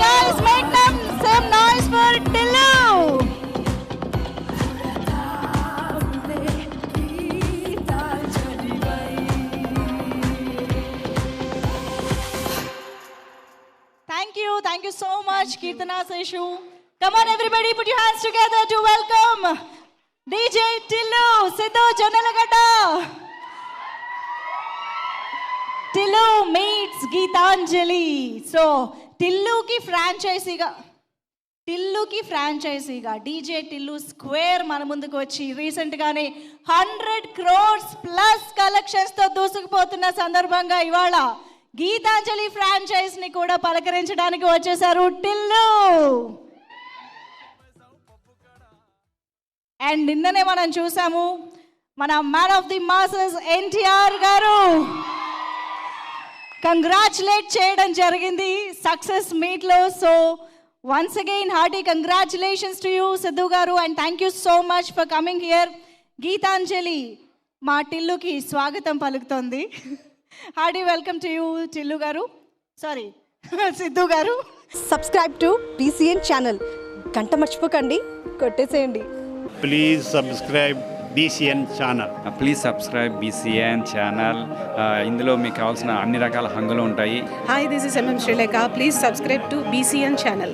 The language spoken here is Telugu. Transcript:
guys, make some noise for Tillu. Thank you so much, Kirtana Seshu. Come on, everybody, put your hands together to welcome DJ Tillu, Sidhu Jonnalagada. Tillu meets Geetanjali. So, Tillu ki franchise ga DJ Tillu Square మన ముందుకు వచ్చి రీసెంట్ గానే 100 crores plus collections తో దూసుకుపోతున్న సందర్భంగా ఇవాళ గీతాంజలి ఫ్రాంచైజ్ ని కూడా పలకరించడానికి వచ్చేసారు టిల్లు. అండ్ నిన్ననే మనం చూసాము మన man of the masses NTR garu congratulate చేయడం జరిగింది సక్సెస్ మీట్ లో. So once again hearty congratulations to you Siddhu garu, and thank you so much for coming here. Geetanjali మా టిల్లుకి స్వాగతం పలుకుతోంది. Hearty welcome to you Tillu garu, sorry Siddhu గారు. సబ్స్క్రైబ్ టు BCN ఛానల్, గంట మర్చిపోకండి, కొట్టేసేయండి. Please subscribe BCN channel. Please subscribe BCN channel. ఇందులో మీకు కావాల్సిన అన్ని రకాల హంగులు ఉంటాయి. Hi, this is MM Sri Lanka. Please subscribe to BCN channel.